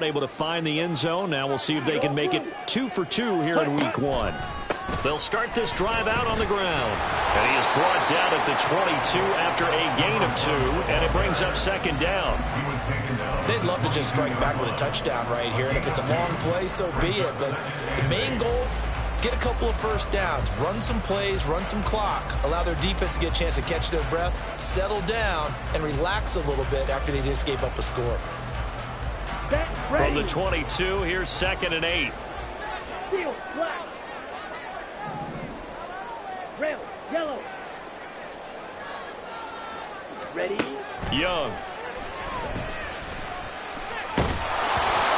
Able to find the end zone. Now we'll see if they can make it 2 for 2 here in week 1. They'll start this drive out on the ground. And he is brought down at the 22 after a gain of 2, and it brings up second down. They'd love to just strike back with a touchdown right here, and if it's a long play, so be it. But the main goal, get a couple of first downs, run some plays, run some clock, allow their defense to get a chance to catch their breath, settle down, and relax a little bit after they just gave up a score. From the 22, here's 2nd and 8. Steel, black. Rail, yellow. Ready? Young.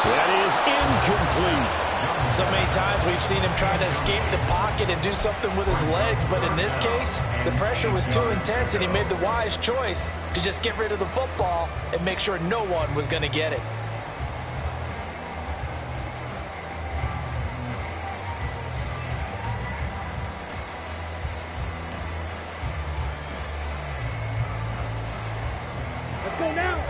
That is incomplete. So many times we've seen him try to escape the pocket and do something with his legs, but in this case, the pressure was too intense and he made the wise choice to just get rid of the football and make sure no one was going to get it.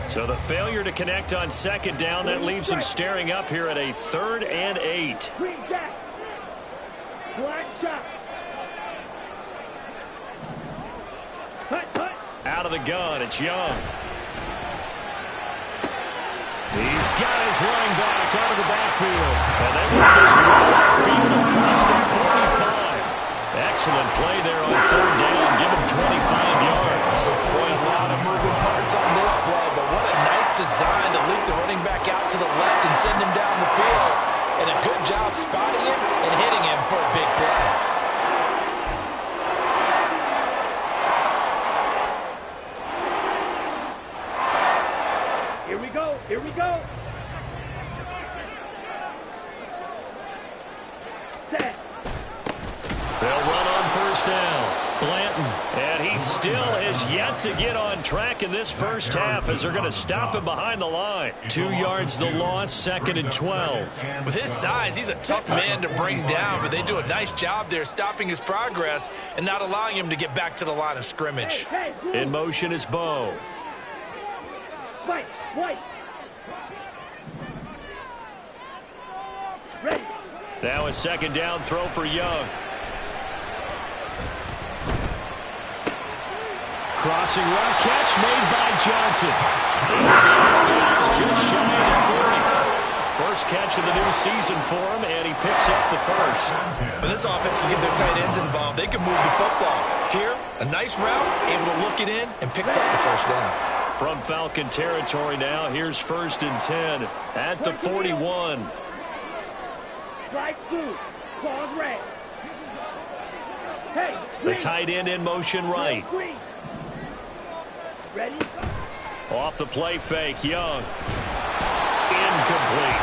So the failure to connect on 2nd down, that leaves him staring up here at a 3rd and 8. Green jack. Black shot. Cut. Out of the gun, it's Young. He's got his running back out of the backfield. And they want this long field across the 45. Excellent play there on 3rd down. Give him 25 yards. Boy, a lot of moving parts on this play, but what a nice design to loop the running back out to the left and send him down the field. And a good job spotting him and hitting him for a big play. Here we go. Set. They'll run on 1st down. Blanton, and he still has yet to get on track in this first half as they're going to stop him behind the line. 2 yards the loss, 2nd and 12. With his size, he's a tough man to bring down, but they do a nice job there stopping his progress and not allowing him to get back to the line of scrimmage. In motion is Bo. White. Ready. Now a 2nd down throw for Young. Crossing run catch made by Johnson. He's just shy of 40. First catch of the new season for him, and he picks up the first. When this offense can get their tight ends involved, they can move the football. Here, a nice route, able to look it in, and picks up the first down. From Falcon territory now, here's 1st and 10 at the 41. Strike blue. Pause red. Hey, the tight end in motion right. Ready? Off the play fake, Young. Incomplete.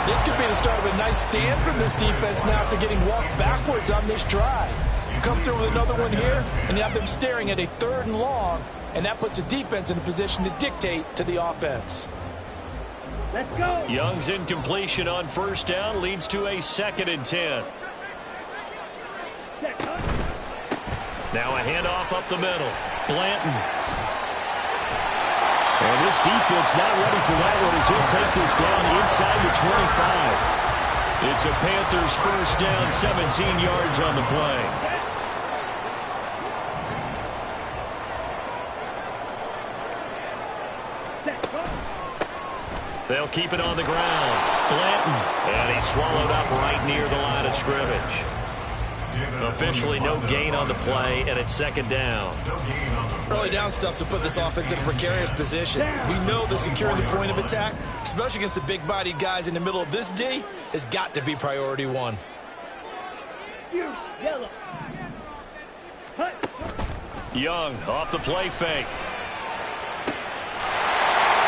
This could be the start of a nice stand from this defense now after getting walked backwards on this drive. Come through with another one here, and you have them staring at a 3rd and long, and that puts the defense in a position to dictate to the offense. Let's go. Young's incompletion on 1st down leads to a 2nd and 10. Now a handoff up the middle. Blanton. And this defense not ready for that one as he'll take this down inside the 25. It's a Panthers 1st down, 17 yards on the play. They'll keep it on the ground. Blanton. And he's swallowed up right near the line of scrimmage. Officially no gain on the play, and it's 2nd down. Early down stuff's to put this offense in a precarious position. We know that securing the point of attack, especially against the big-bodied guys in the middle of this D, has got to be priority 1. Yellow. Young off the play fake.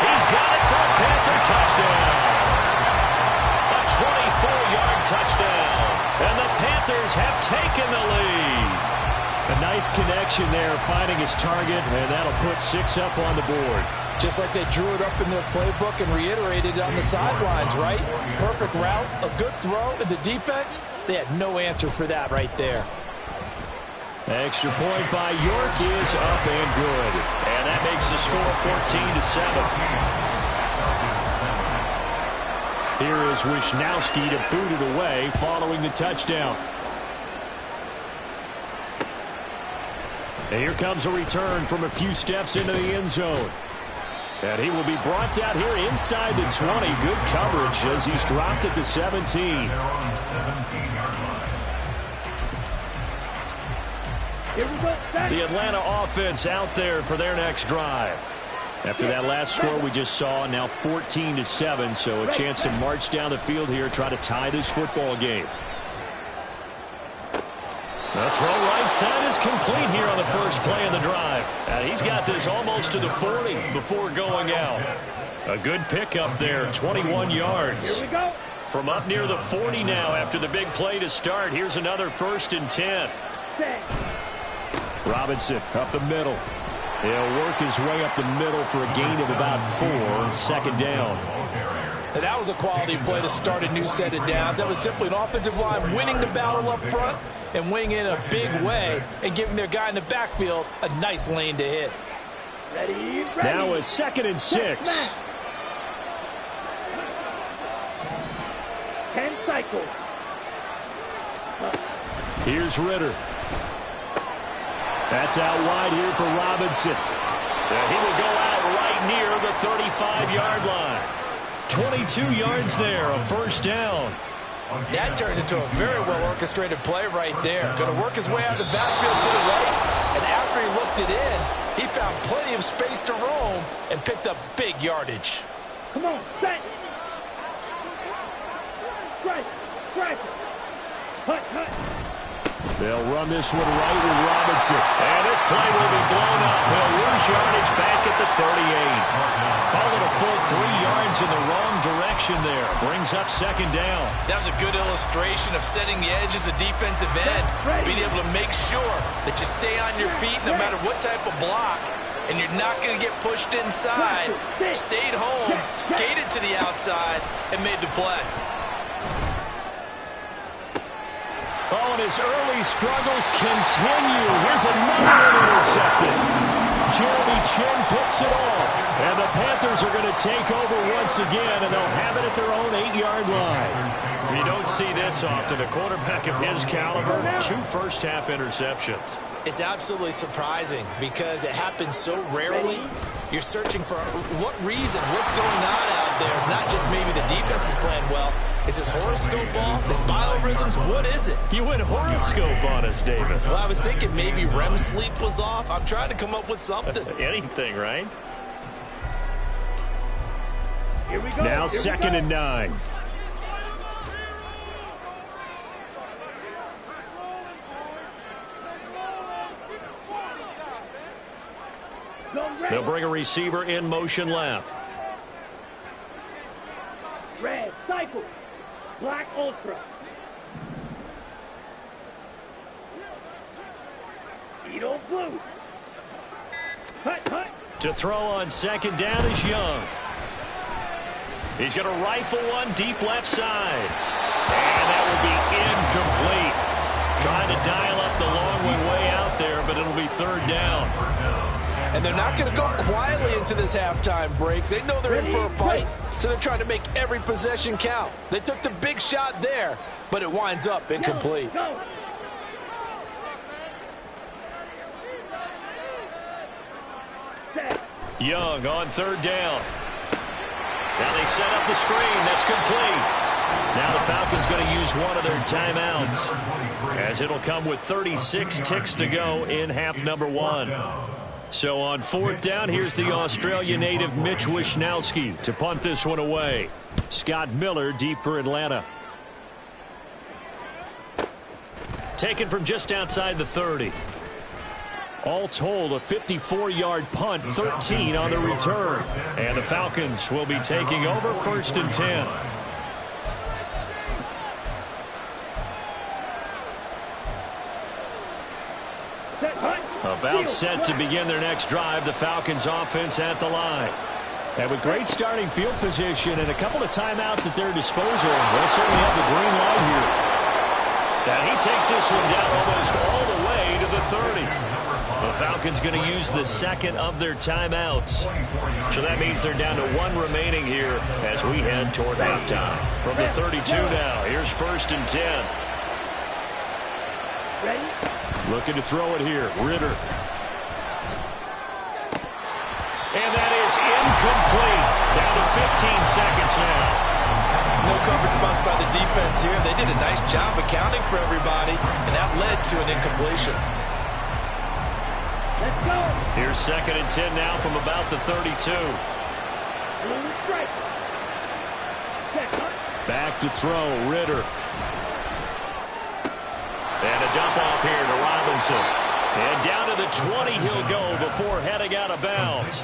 He's got it for a Panther touchdown. A 24-yard touchdown. And the Panthers have taken the lead. A nice connection there, finding his target, and that'll put 6 up on the board. Just like they drew it up in their playbook and reiterated on the sidelines, right? Perfect route, a good throw, and the defense, they had no answer for that right there. Extra point by York is up and good. And that makes the score 14-7. Here is Wishnowsky to boot it away following the touchdown. And here comes a return from a few steps into the end zone. And he will be brought down here inside the 20. Good coverage as he's dropped at the 17. Here we go. The Atlanta offense out there for their next drive. After that last score we just saw, now 14-7, so a chance to march down the field here, try to tie this football game. The throw right side is complete here on the first play of the drive. And he's got this almost to the 40 before going out. A good pickup there, 21 yards. Here we go. From up near the 40 now after the big play to start. Here's another 1st and 10. Set. Robinson up the middle. He'll work his way up the middle for a gain of about 4, 2nd down. And that was a quality play to start a new set of downs. That was simply an offensive line winning the battle up front and winning in a big way and giving their guy in the backfield a nice lane to hit. Ready. Now a 2nd and 6. 10 cycles. Here's Ritter. That's out wide here for Robinson. And he will go out right near the 35-yard line. 22 yards there, a 1st down. That turned into a very well-orchestrated play right there. Going to work his way out of the backfield to the right, and after he looked it in, he found plenty of space to roam and picked up big yardage. Come on, set. Strike, strike. Hut, hut. They'll run this one right with Robinson. And this play will be blown up. They'll lose yardage back at the 38. Call it a full 3 yards in the wrong direction there. Brings up 2nd down. That was a good illustration of setting the edge as a defensive end. Being able to make sure that you stay on your feet no matter what type of block. And you're not going to get pushed inside. Stayed home, skated to the outside, and made the play. Oh, and his early struggles continue. Here's another one intercepted. Jeremy Chinn picks it off. And the Panthers are going to take over once again, and they'll have it at their own 8-yard line. You don't see this often. A quarterback of his caliber, 2 first-half interceptions. It's absolutely surprising because it happens so rarely. You're searching for what reason, what's going on out there. It's not just maybe the defense is playing well. Is his horoscope off? His biorhythms? What is it? You went horoscope on us, David. Well, I was thinking maybe REM sleep was off. I'm trying to come up with something. Anything, right? Here we go. Now Here 2nd and 9. They'll bring a receiver in motion left. Red, cycle. Black, ultra. Speedo, blue. Hut, hut. To throw on 2nd down is Young. He's going to rifle one deep left side. And that will be incomplete. Trying to dial up the long one way out there, but it'll be 3rd down. And they're not going to go quietly into this halftime break. They know they're in for a fight, so they're trying to make every possession count. They took the big shot there, but it winds up incomplete. Go. Set. Young on 3rd down. Now they set up the screen. That's complete. Now the Falcons going to use one of their timeouts, as it'll come with 36 ticks to go in half number 1. So on 4th down, here's the Australia native Mitch Wishnowsky to punt this one away. Scott Miller deep for Atlanta. Taken from just outside the 30. All told, a 54-yard punt, 13 on the return. And the Falcons will be taking over 1st and 10. About set to begin their next drive. The Falcons offense at the line. And with great starting field position and a couple of timeouts at their disposal, they'll certainly have the green light here. And he takes this one down almost all the way to the 30. The Falcons going to use the second of their timeouts. So that means they're down to 1 remaining here as we head toward halftime. From the 32 now, here's 1st and 10. Ready? Looking to throw it here. Ritter. And that is incomplete. Down to 15 seconds now. No coverage bust by the defense here. They did a nice job accounting for everybody, and that led to an incompletion. Let's go. Here's 2nd and 10 now from about the 32. Blue strike. Check. Back to throw. Ritter. And a dump off here to Robinson. And down to the 20 he'll go before heading out of bounds.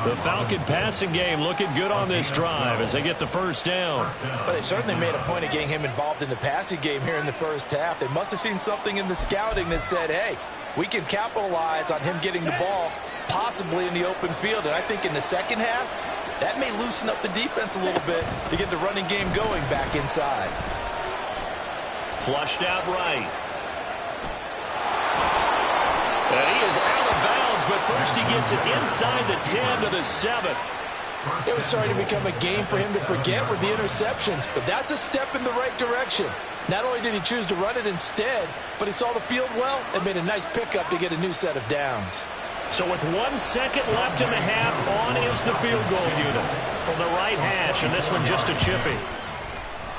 The Falcon passing game looking good on this drive as they get the first down. But they certainly made a point of getting him involved in the passing game here in the first half. They must have seen something in the scouting that said, hey, we can capitalize on him getting the ball possibly in the open field. And I think in the second half, that may loosen up the defense a little bit to get the running game going back inside. Flushed out right. And he is out of bounds, but first he gets it inside the 10 to the 7. It was starting to become a game for him to forget with the interceptions, but that's a step in the right direction. Not only did he choose to run it instead, but he saw the field well and made a nice pickup to get a new set of downs. So with 1 second left in the half, on is the field goal unit from the right hash, and this one just a chippy.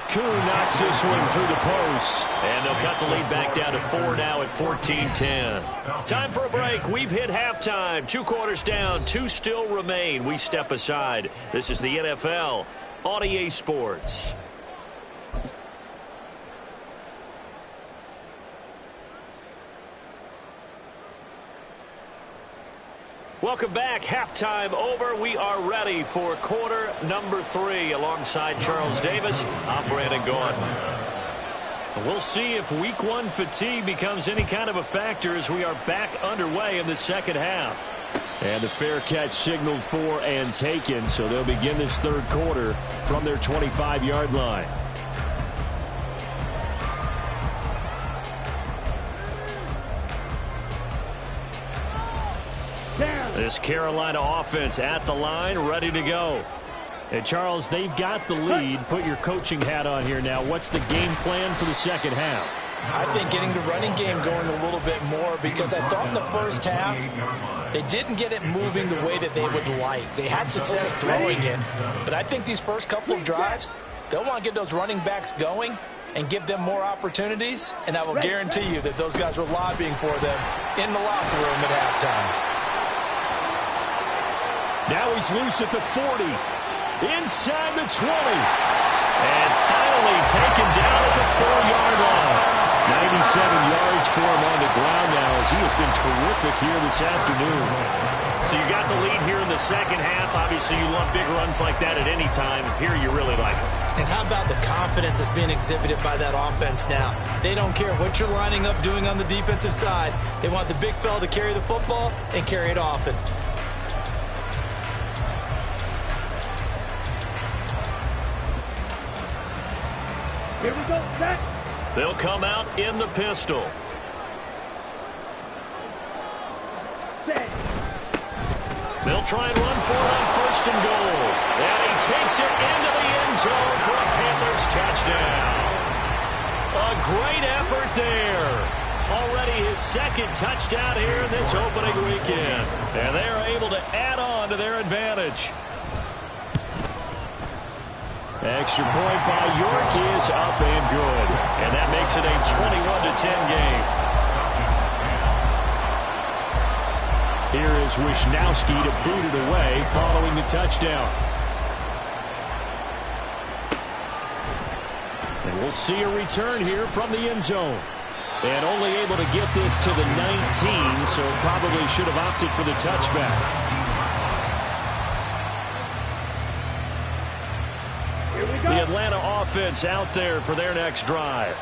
Koo knocks this one through the post. And they'll cut the lead back down to 4 now at 14-10. Time for a break. We've hit halftime. 2 quarters down. 2 still remain. We step aside. This is the NFL on EA Sports. Welcome back. Halftime over. We are ready for quarter number 3. Alongside Charles Davis, I'm Brandon Gaudin. We'll see if week 1 fatigue becomes any kind of a factor as we are back underway in the second half. And the fair catch signaled for and taken, so they'll begin this third quarter from their 25-yard line. This Carolina offense at the line, ready to go. And Charles, they've got the lead. Put your coaching hat on here now. What's the game plan for the second half? I think getting the running game going a little bit more, because I thought in the first half they didn't get it moving the way that they would like. They had success throwing it, but I think these first couple of drives, they'll want to get those running backs going and give them more opportunities, and I will guarantee you that those guys were lobbying for them in the locker room at halftime. Now he's loose at the 40, inside the 20, and finally taken down at the 4-yard line. 97 yards for him on the ground now as he has been terrific here this afternoon. So you got the lead here in the second half. Obviously, you love big runs like that at any time. Here you really like it. And how about the confidence that's being exhibited by that offense now? They don't care what you're lining up doing on the defensive side. They want the big fella to carry the football and carry it often. Here we go, set. They'll come out in the pistol. Set. They'll try and run for it on 1st and goal. And he takes it into the end zone for a Panthers touchdown. A great effort there. Already his 2nd touchdown here in this opening weekend. And they're able to add on to their advantage. Extra point by York is up and good. And that makes it a 21-10 game. Here is Wisnowski to boot it away following the touchdown. And we'll see a return here from the end zone. And only able to get this to the 19, so probably should have opted for the touchback. The Atlanta offense out there for their next drive.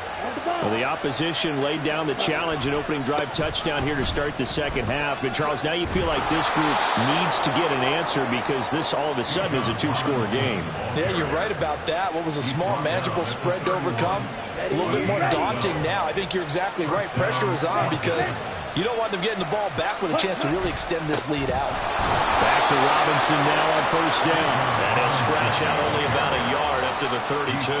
Well, the opposition laid down the challenge and opening drive touchdown here to start the second half. And, Charles, now you feel like this group needs to get an answer because this all of a sudden is a 2-score game. Yeah, you're right about that. What was a small, manageable spread to overcome? A little bit more daunting now. I think you're exactly right. Pressure is on because You don't want them getting the ball back with a chance to really extend this lead out. Back to Robinson now on first down. And he'll scratch out only about a yard up to the 32.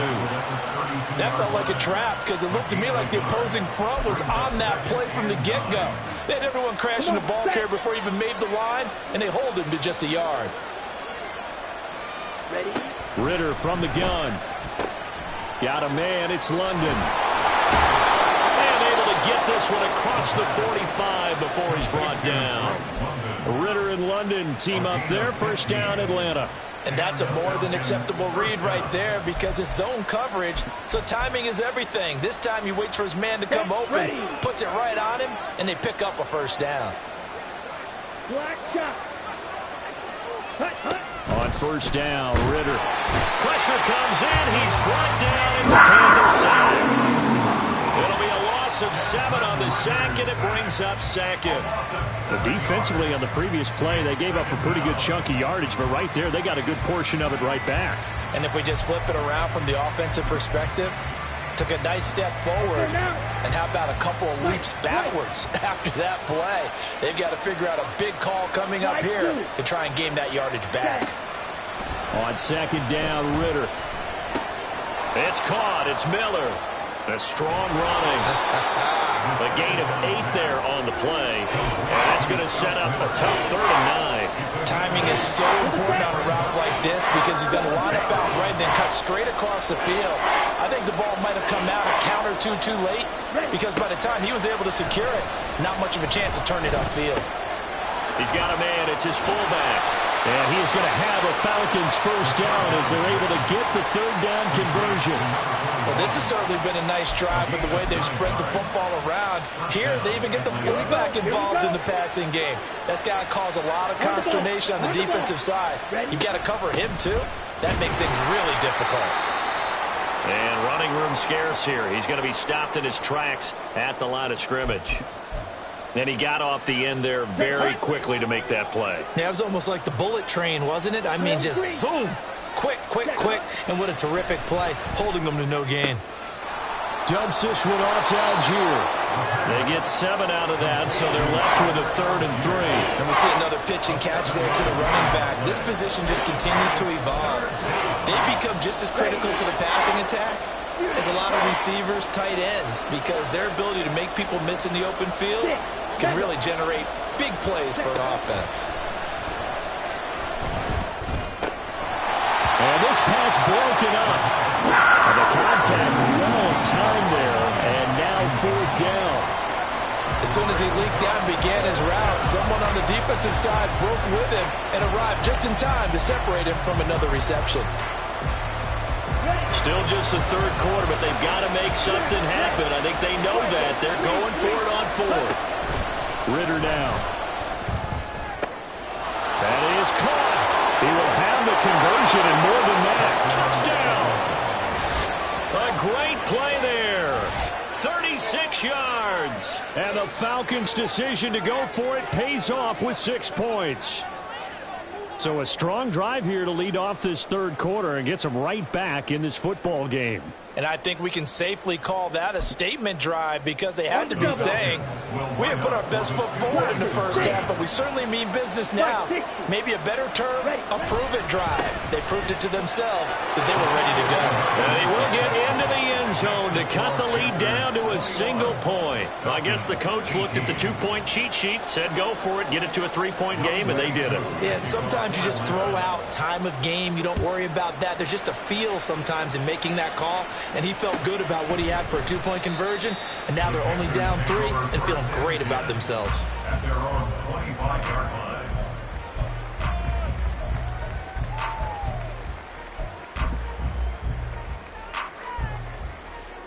That felt like a trap because it looked to me like the opposing front was on that play from the get-go. They had everyone crashing the ball carrier before he even made the line, and they hold him to just a yard. Ready? Ridder from the gun. Got a man. It's London. And able to get this one across the 45 before he's brought down. Ridder and London team up there. First down, Atlanta. And that's a more than acceptable read right there because it's zone coverage, so timing is everything. This time he waits for his man to come open, puts it right on him, and they pick up a first down. Black shot. Hut, hut. On first down, Ridder. Pressure comes in. He's brought down. It's a Panther sack. It'll be a loss of 7 on the sack, and it brings up second. Defensively on the previous play, they gave up a pretty good chunk of yardage, but right there, they got a good portion of it right back. And if we just flip it around from the offensive perspective, took a nice step forward, and how about a couple of leaps backwards after that play? They've got to figure out a big call coming up here to try and gain that yardage back. On second down, Ridder. It's caught. It's Miller. A strong running. A gain of 8 there on the play. And that's going to set up a tough 3rd and 9. Timing is so important on a route like this because he's going to line up out right and then cut straight across the field. I think the ball might have come out a count or two too late because by the time he was able to secure it, not much of a chance to turn it upfield. He's got a man. It's his fullback. And he is going to have a Falcons first down as they're able to get the 3rd down conversion. Well, this has certainly been a nice drive, but the way they've spread the football around, here they even get the fullback involved in the passing game. That's got to cause a lot of consternation on the defensive side. You've got to cover him, too. That makes things really difficult. And running room scarce here. He's going to be stopped in his tracks at the line of scrimmage. And he got off the end there very quickly to make that play. Yeah, it was almost like the bullet train, wasn't it? I mean, just zoom. Quick, quick, quick. And what a terrific play, holding them to no gain. Dumps this one off to Algier. They get 7 out of that, so they're left with a 3rd and 3. And we see another pitch and catch there to the running back. This position just continues to evolve. They become just as critical to the passing attack as a lot of receivers, tight ends, because their ability to make people miss in the open field can really generate big plays for an offense. And this pass broken up. And the contact well timed there, and now 4th down. As soon as he leaked out and began his route, someone on the defensive side broke with him and arrived just in time to separate him from another reception. Still just the 3rd quarter, but they've got to make something happen. I think they know that. They're going for it on 4th. Ridder now. That is caught. He will have the conversion and more than that. Touchdown. A great play there. 36 yards. And the Falcons' decision to go for it pays off with 6 points. So a strong drive here to lead off this 3rd quarter and gets them right back in this football game. And I think we can safely call that a statement drive because they had to be saying, we have put our best foot forward in the first half, but we certainly mean business now. Maybe a better term, a prove-it drive. They proved it to themselves that they were ready to go. And he will get into the end zone to cut the lead down to a single point. Well, I guess the coach looked at the 2-point cheat sheet, said go for it, get it to a 3-point game, and they did it. Yeah, and sometimes you just throw out time of game. You don't worry about that. There's just a feel sometimes in making that call. And he felt good about what he had for a 2-point conversion, and now they're only down 3 and feeling great about themselves. At their own 25-yard line.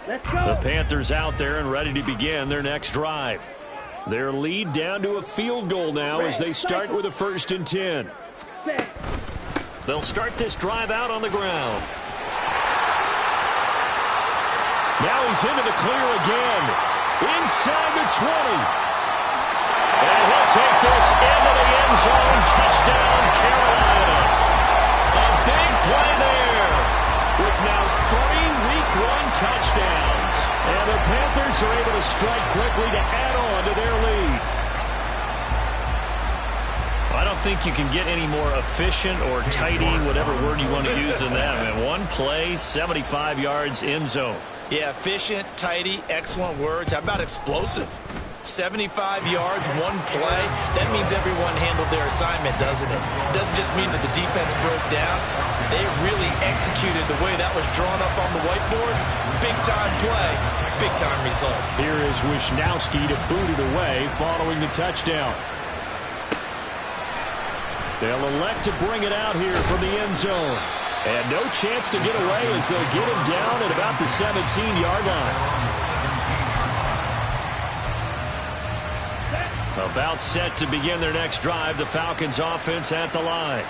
Let's go. The Panthers out there and ready to begin their next drive. Their lead down to a field goal now as they start with a 1st and 10. They'll start this drive out on the ground. Now he's into the clear again. Inside the 20. And he'll take this into the end zone. Touchdown, Carolina. A big play there with now 3 week 1 touchdowns. And the Panthers are able to strike quickly to add on to their lead. I don't think you can get any more efficient or tidy, whatever word you want to use in that. And one play, 75 yards in zone. Yeah, efficient, tidy, excellent words. How about explosive? 75 yards, one play. That means everyone handled their assignment, doesn't it? It doesn't just mean that the defense broke down. They really executed the way that was drawn up on the whiteboard. Big-time play, big-time result. Here is Wisnowski to boot it away following the touchdown. They'll elect to bring it out here from the end zone. And no chance to get away as they'll get him down at about the 17-yard line. About set to begin their next drive, the Falcons offense at the line.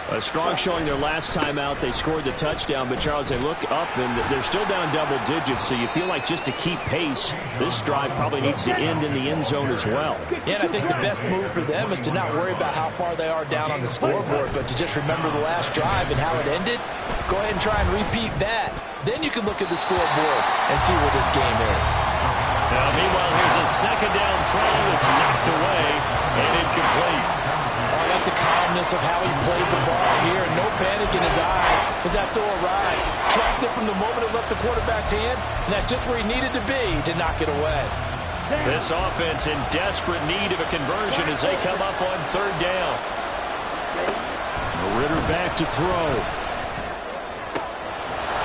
A strong showing their last time out. They scored the touchdown, but Charles, they look up and they're still down double digits, so you feel like just to keep pace, this drive probably needs to end in the end zone as well. Yeah, and I think the best move for them is to not worry about how far they are down on the scoreboard, but to just remember the last drive and how it ended. Go ahead and try and repeat that. Then you can look at the scoreboard and see where this game is. Now, meanwhile, here's a second down throw. It's knocked away and incomplete. I like the calmness of how he played the ball here. No panic in his eyes as that throw arrived. Tracked it from the moment it left the quarterback's hand, and that's just where he needed to be to knock it away. This offense in desperate need of a conversion as they come up on third down. Ritter back to throw.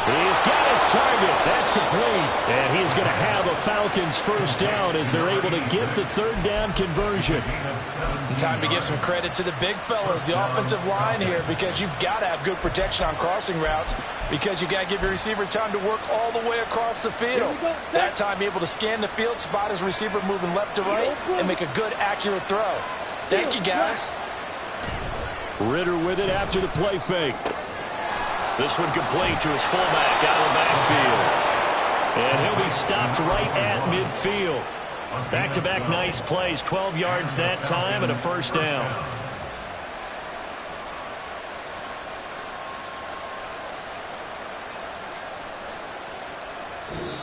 He's got his target. That's complete. And he's going to have a Falcons first down as they're able to get the third down conversion. Time to give some credit to the big fellas, the offensive line here, because you've got to have good protection on crossing routes, because you've got to give your receiver time to work all the way across the field. That time able to scan the field, spot his receiver moving left to right, and make a good, accurate throw. Thank you, guys. Ritter with it after the play fake. This one complete to his fullback out of the backfield. And he'll be stopped right at midfield. Back-to-back nice plays, 12 yards that time and a first down.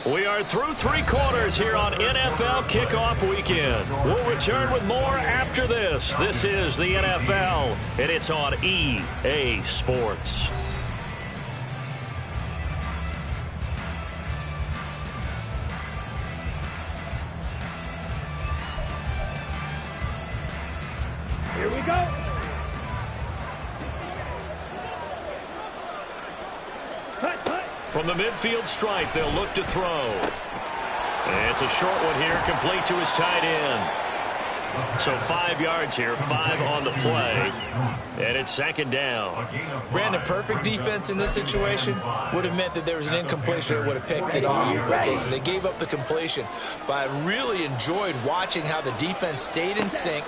We are through three quarters here on NFL Kickoff Weekend. We'll return with more after this. This is the NFL, and it's on EA Sports. Here we go. From the midfield stripe, they'll look to throw. And it's a short one here, complete to his tight end. So 5 yards here, 5 on the play. And it's second down. Brandon, perfect defense in this situation would have meant that there was an incompletion or would have picked it off. Okay, so they gave up the completion. But I really enjoyed watching how the defense stayed in sync,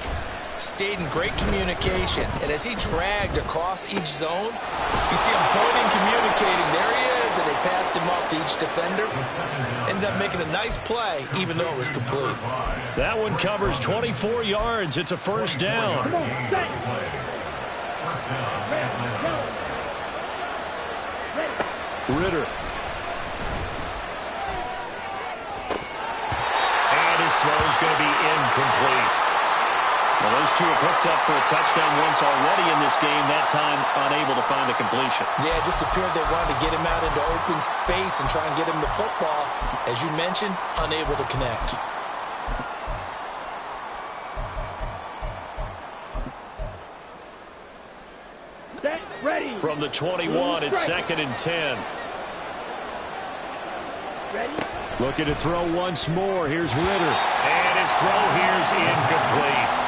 stayed in great communication, and as he dragged across each zone, you see him pointing, communicating. There he is, and they passed him off to each defender. Ended up making a nice play, even though it was complete. That one covers 24 yards. It's a first down. Come on, set. Ritter. And his throw is going to be incomplete. Well, those two have hooked up for a touchdown once already in this game, that time unable to find the completion. Yeah, it just appeared they wanted to get him out into open space and try and get him the football. As you mentioned, unable to connect. Set, ready. From the 21, it's second and 10. Ready. Looking to throw once more. Here's Ritter. And his throw here's incomplete.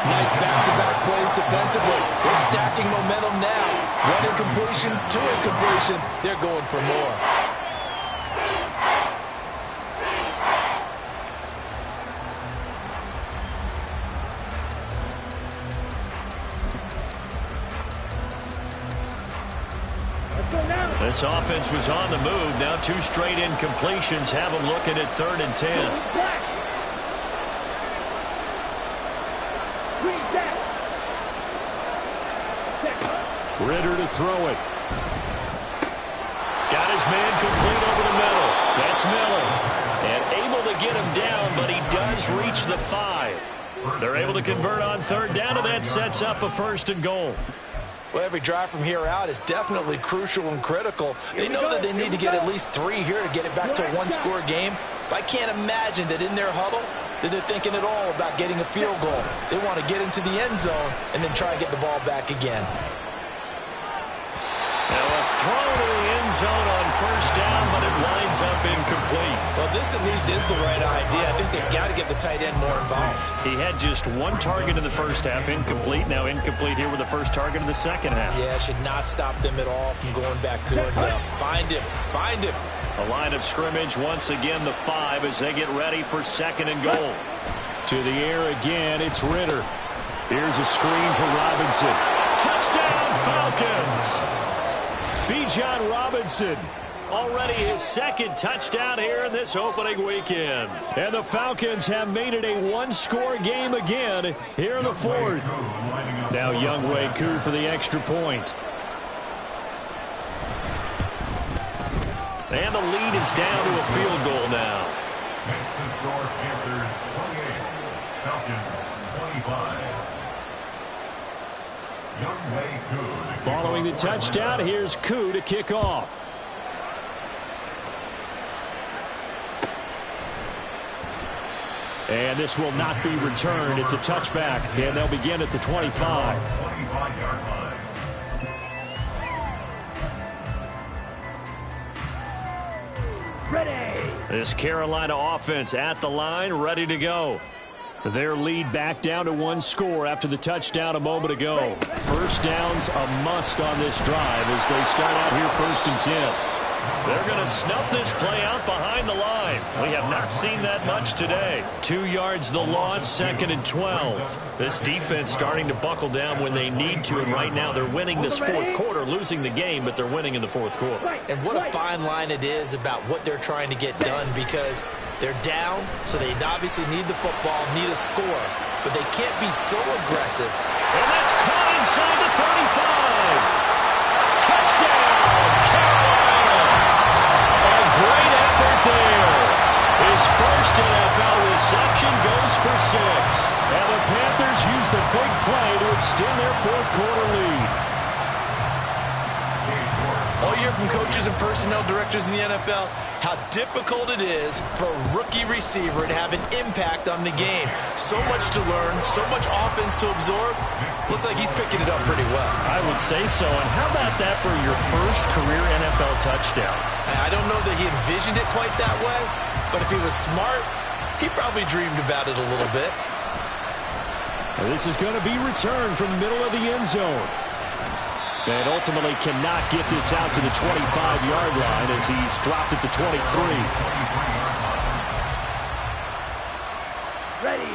Nice back-to-back plays defensively. They're stacking momentum now. One incompletion, two incompletion. They're going for more. Let's go now. This offense was on the move. Now 2 straight incompletions have them looking at third and 10. Black. Green back. Ritter to throw it. Got his man complete over the middle. That's Miller. And able to get him down, but he does reach the 5. They're able to convert on third down, and that sets up a 1st and goal. Well, every drive from here out is definitely crucial and critical. They know that they need to get at least 3 here to get it back to a one-score game. But I can't imagine that in their huddle that they're thinking at all about getting a field goal. They want to get into the end zone and then try and get the ball back again. Now a throw to the end zone on 1st down, but it winds up incomplete. Well, this at least is the right idea. I think they've got to get the tight end more involved. He had just 1 target in the first half, incomplete. Now incomplete here with the first target in the second half. Yeah, should not stop them at all from going back to him. Find him. Find him. A line of scrimmage, once again the 5 as they get ready for 2nd and goal. To the air again, it's Ritter. Here's a screen for Robinson. Touchdown, Falcons! Bijan Robinson, already his 2nd touchdown here in this opening weekend. And the Falcons have made it a one-score game again here in the 4th. Now Younghoe Koo for the extra point. And the lead is down to a field goal now. Makes the score Panthers 28, Falcons 25. Younghoe Koo. Following the touchdown, here's Koo to kick off. And this will not be returned. It's a touchback, and they'll begin at the 25. 25-yard line. Ready. This Carolina offense at the line, ready to go. Their lead back down to 1 score after the touchdown a moment ago. 1st down's a must on this drive as they start out here 1st and 10. They're going to snuff this play out behind the line. We have not seen that much today. 2 yards the loss, 2nd and 12. This defense starting to buckle down when they need to, and right now they're winning this 4th quarter, losing the game, but they're winning in the 4th quarter. And what a fine line it is about what they're trying to get done, because they're down, so they obviously need the football, need a score, but they can't be so aggressive. And that's caught inside the 35. Touchdown, Carolina! A great effort there. His first NFL reception goes for 6. And the Panthers use the big play to extend their 4th quarter lead. All you hear from coaches and personnel directors in the NFL, how difficult it is for a rookie receiver to have an impact on the game. So much to learn, so much offense to absorb. Looks like he's picking it up pretty well. I would say so. And how about that for your first career NFL touchdown? I don't know that he envisioned it quite that way, but if he was smart, he probably dreamed about it a little bit. This is going to be returned from the middle of the end zone. And ultimately cannot get this out to the 25-yard line as he's dropped at the 23. Ready.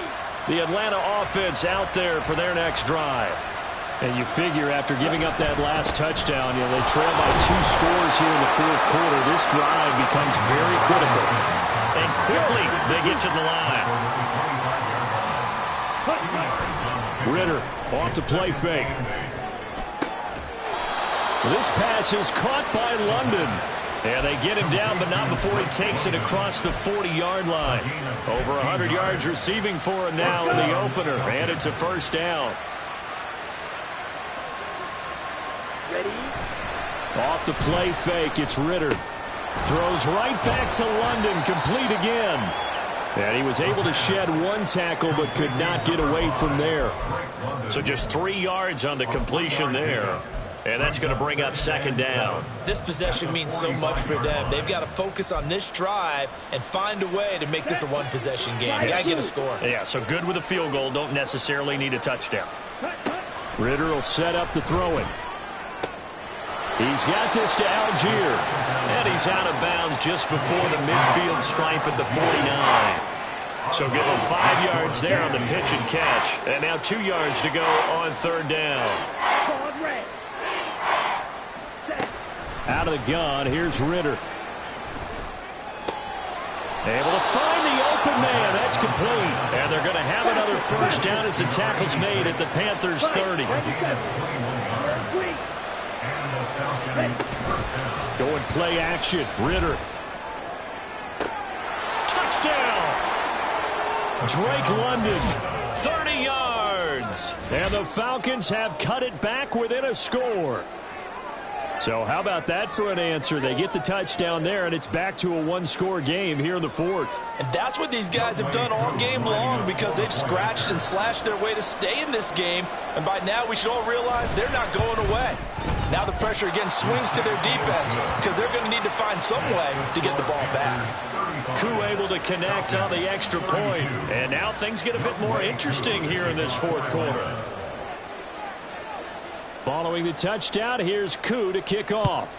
The Atlanta offense out there for their next drive. And you figure after giving up that last touchdown, they trail by 2 scores here in the 4th quarter. This drive becomes very critical. And quickly they get to the line. Ritter off the play fake. This pass is caught by London. And they get him down, but not before he takes it across the 40-yard line. Over 100 yards receiving for him now in the opener. And it's a 1st down. Ready. Off the play fake, it's Ritter. Throws right back to London, complete again. And he was able to shed 1 tackle, but could not get away from there. So just 3 yards on the completion there. And that's going to bring up 2nd down. This possession means so much for them. They've got to focus on this drive and find a way to make this a one-possession game. Got to get a score. Yeah, so good with a field goal. Don't necessarily need a touchdown. Ritter will set up to throw it. He's got this to Algier. And he's out of bounds just before the midfield stripe at the 49. So give him 5 yards there on the pitch and catch. And now 2 yards to go on 3rd down. Out of the gun, here's Ritter. Able to find the open man. That's complete. And they're going to have another 1st down as the tackle's made at the Panthers' 30. Going play action. Ritter. touchdown. Drake London, 30 yards. And the Falcons have cut it back within a score. So how about that for an answer? They get the touchdown there, and it's back to a one-score game here in the fourth. And that's what these guys have done all game long because they've scratched and slashed their way to stay in this game. And by now, we should all realize they're not going away. Now the pressure again swings to their defense because they're going to need to find some way to get the ball back. Koo able to connect on the extra point. And now things get a bit more interesting here in this fourth quarter. Following the touchdown, here's Koo to kick off.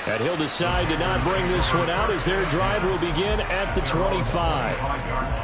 And he'll decide to not bring this one out as their drive will begin at the 25.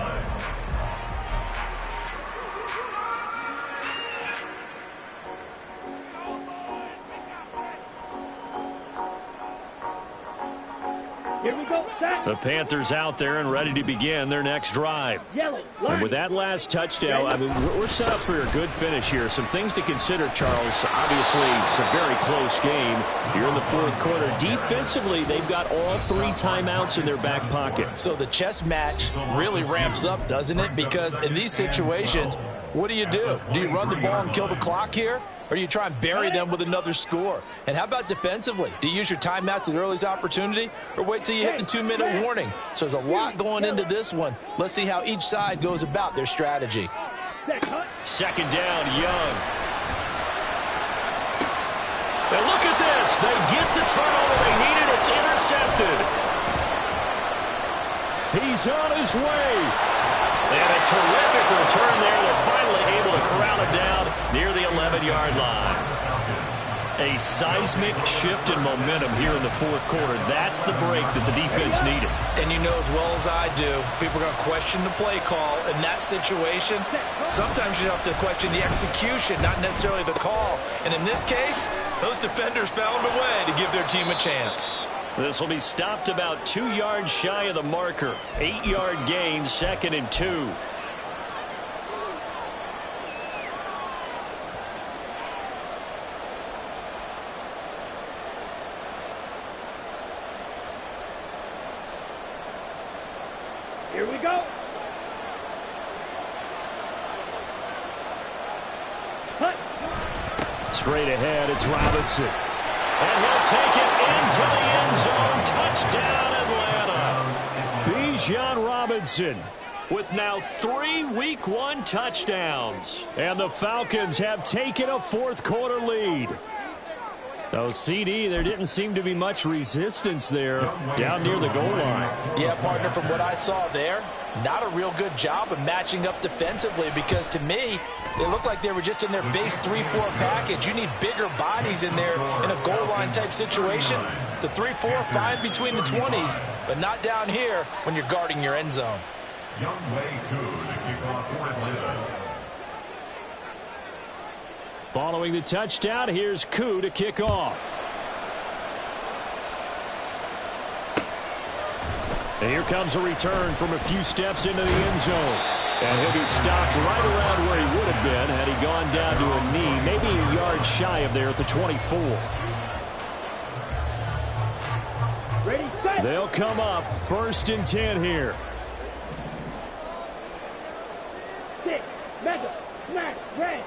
Here we go, set. The Panthers out there and ready to begin their next drive. Yellow, And with that last touchdown, I mean, we're set up for a good finish here. Some things to consider, Charles. Obviously, it's a very close game here in the fourth quarter. Defensively, they've got all 3 timeouts in their back pocket. So the chess match really ramps up, doesn't it? Because in these situations, what do? Do you run the ball and kill the clock here? Or do you try and bury them with another score? And how about defensively? Do you use your timeouts at earliest opportunity or wait till you hit the 2-minute warning? So there's a lot going into this one. Let's see how each side goes about their strategy. Second down, Young. And look at this. They get the turnover they needed. It's intercepted. He's on his way. And a terrific return there. They're finally able to corral him down near the 11-yard line. A seismic shift in momentum here in the fourth quarter. That's the break that the defense needed. And you know as well as I do, people are going to question the play call in that situation. Sometimes you have to question the execution, not necessarily the call. And in this case, those defenders found a way to give their team a chance. This will be stopped about 2 yards shy of the marker. 8-yard gain, 2nd and 2. Here we go. Cut. Straight ahead, it's Robinson. And he'll take it into the end zone. Touchdown, Atlanta. Bijan Robinson with now 3 Week 1 touchdowns. And the Falcons have taken a fourth quarter lead. So, CD, there didn't seem to be much resistance there down near the goal line. Yeah, partner, from what I saw there, not a real good job of matching up defensively because to me, they looked like they were just in their base 3-4 package. You need bigger bodies in there in a goal line type situation. The 3-4, fine between the 20s, but not down here when you're guarding your end zone. Young Wei Koo to kick off for Atlanta. Following the touchdown, here's Koo to kick off. And here comes a return from a few steps into the end zone. And he'll be stopped right around where he would have been had he gone down to a knee, maybe a yard shy of there at the 24. Ready, set. They'll come up 1st and 10 here. 6, mega, smash, red.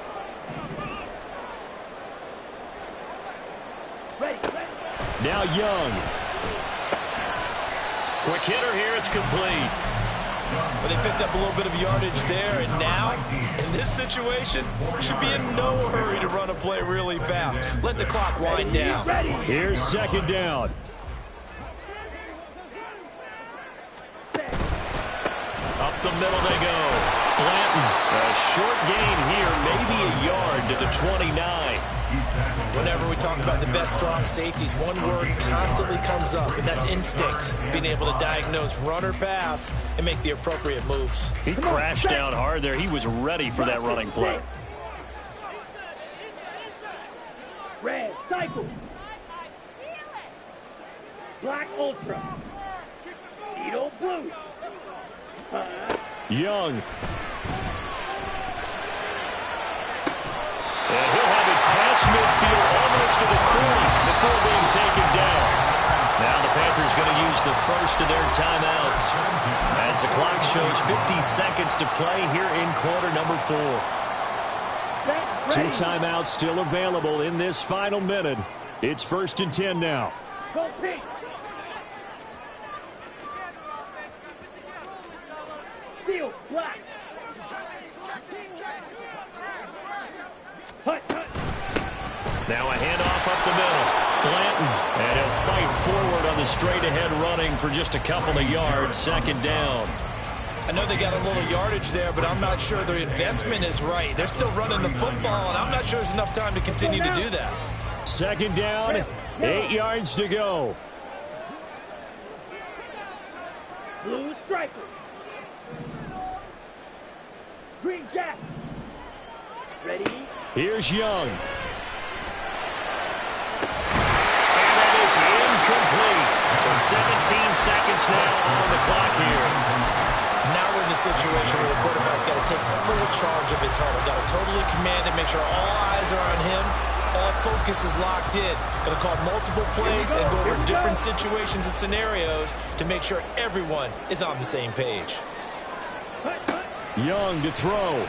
Ready, set. Now Young. Quick hitter here, it's complete. But they picked up a little bit of yardage there, and now, in this situation, should be in no hurry to run a play really fast. Let the clock wind down. Ready. Here's 2nd down. Up the middle they go. Blanton, a short gain here, maybe a yard to the 29. Whenever we talk about the best strong safeties, one word constantly comes up, and that's instincts. Being able to diagnose run or pass and make the appropriate moves. He crashed down hard there. He was ready for that running play. Red, cycle. Black, ultra. Beetle, blue. Young. And he'll have it past midfield almost to the 40 before being taken down. the first of their timeouts. As the clock shows 50 seconds to play here in quarter number 4. Set, 2 timeouts still available in this final minute. It's 1st and 10 now. Go pink. Steal, black. Hut, hut. Now a handoff up the middle. Blanton, and he'll fight forward on the straight-ahead running for just a couple of yards. 2nd down. I know they got a little yardage there, but I'm not sure their investment is right. They're still running the football, and I'm not sure there's enough time to continue to do that. 2nd down, 8 yards to go. Blue striker. Green jack. Ready? Here's Young. And that is incomplete. So 17 seconds now on the clock here. Now we're in the situation where the quarterback's got to take full charge of his huddle. Got to totally command it, make sure all eyes are on him. All focus is locked in. Going to call multiple plays and go over different situations and scenarios to make sure everyone is on the same page. Young to throw.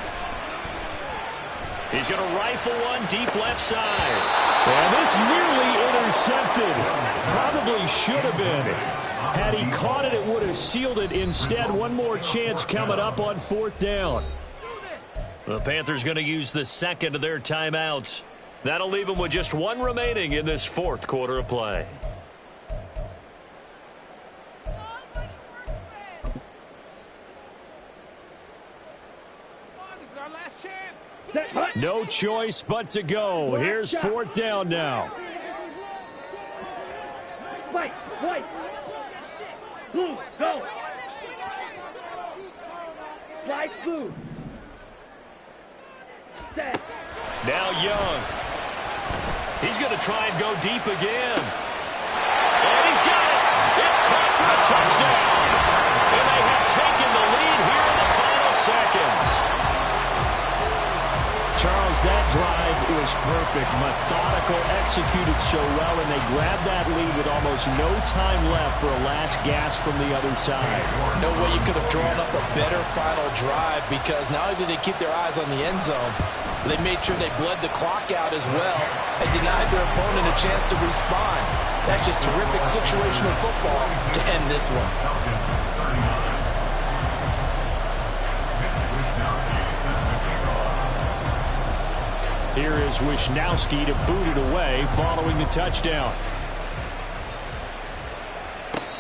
He's going to rifle one deep left side. And this nearly intercepted. Probably should have been. Had he caught it, it would have sealed it. Instead, one more chance coming up on 4th down. The Panthers going to use the 2nd of their timeouts. That'll leave them with just 1 remaining in this 4th quarter of play. No choice but to go. Here's 4th down now. White, white. Blue, go. Slide blue. Set. Now Young. He's going to try and go deep again. And he's got it. It's caught for a touchdown. And they have taken the lead here in the final seconds. Charles, that drive was perfect. Methodical, executed so well, and they grabbed that lead with almost no time left for a last gasp from the other side. No way you could have drawn up a better final drive, because not only did they keep their eyes on the end zone, they made sure they bled the clock out as well and denied their opponent a chance to respond. That's just terrific situational football to end this one. Here is Wisnowski to boot it away following the touchdown.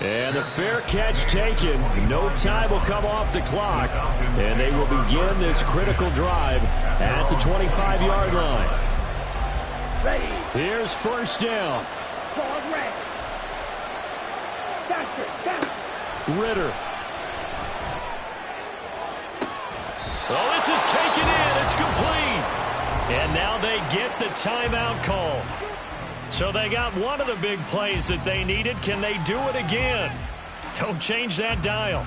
And the fair catch taken. No time will come off the clock. And they will begin this critical drive at the 25-yard line. Ready. Here's 1st down. Ball red. Faster, faster. Ritter. Oh, this is taken in. It's complete. And now they get the timeout call. So they got one of the big plays that they needed. Can they do it again? Don't change that dial.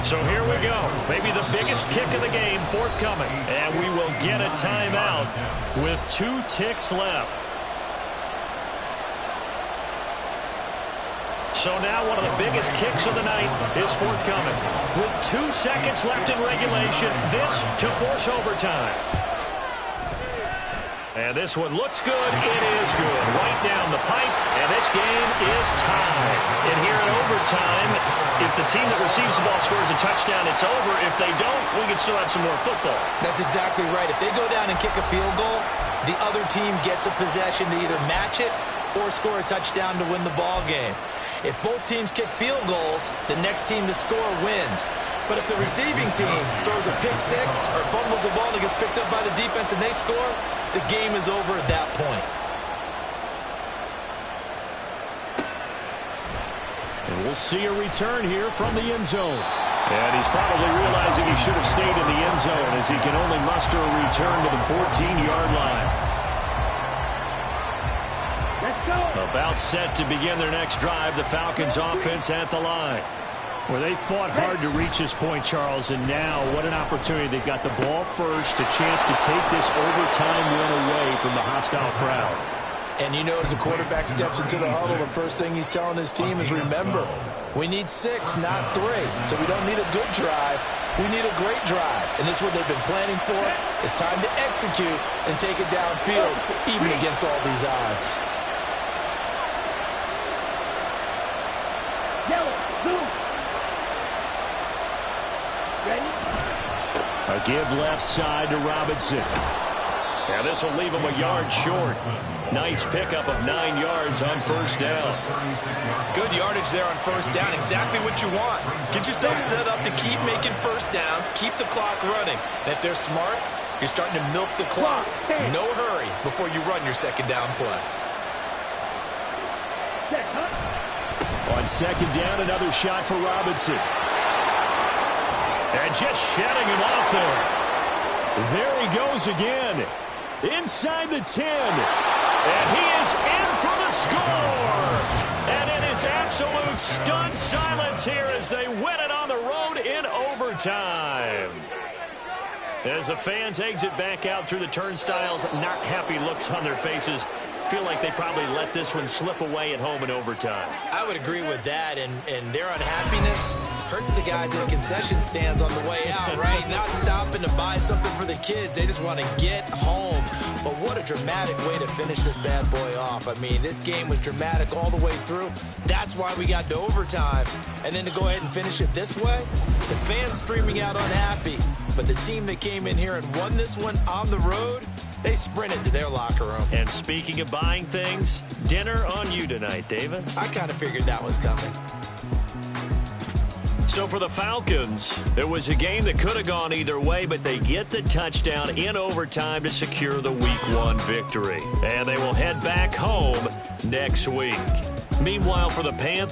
So here we go. Maybe the biggest kick of the game forthcoming. And we will get a timeout with 2 ticks left. So now one of the biggest kicks of the night is forthcoming. With 2 seconds left in regulation, this to force overtime. And this one looks good. It is good. Right down the pipe, and this game is tied. And here in overtime, if the team that receives the ball scores a touchdown, it's over. If they don't, we can still have some more football. That's exactly right. If they go down and kick a field goal, the other team gets a possession to either match it or score a touchdown to win the ball game. If both teams kick field goals, the next team to score wins. But if the receiving team throws a pick six or fumbles the ball and it gets picked up by the defense and they score, the game is over at that point. And we'll see a return here from the end zone. And he's probably realizing he should have stayed in the end zone as he can only muster a return to the 14-yard line. Let's go. About set to begin their next drive, the Falcons offense at the line. Well, they fought hard to reach this point, Charles, and now what an opportunity. They've got the ball first, a chance to take this overtime win away from the hostile crowd. And you know, as the quarterback steps into the huddle, the first thing he's telling his team is, remember, we need 6, not 3. So we don't need a good drive. We need a great drive. And this is what they've been planning for. It's time to execute and take it downfield, even against all these odds. Yellow, blue. Ready? A give left side to Robinson. Now this will leave him a yard short. Nice pickup of 9 yards on first down. Good yardage there on first down. Exactly what you want. Get yourself set up to keep making first downs, keep the clock running. And if they're smart, you're starting to milk the clock. No hurry before you run your second down play. Set, huh? On second down, another shot for Robinson. And just shedding him off there. There he goes again. Inside the 10. And he is in for the score. And it is absolute stunned silence here as they win it on the road in overtime. As the fans exit back out through the turnstiles, not happy looks on their faces. Feel like they probably let this one slip away at home in overtime. I would agree with that, and their unhappiness hurts the guys in the concession stands on the way out, right? Not stopping to buy something for the kids. They just want to get home. But what a dramatic way to finish this bad boy off. I mean, this game was dramatic all the way through. That's why we got to overtime. And then to go ahead and finish it this way, the fans streaming out unhappy. But the team that came in here and won this one on the road, they sprinted to their locker room. And speaking of buying things, dinner on you tonight, David. I kind of figured that was coming. So for the Falcons, it was a game that could have gone either way, but they get the touchdown in overtime to secure the Week 1 victory. And they will head back home next week. Meanwhile, for the Panthers,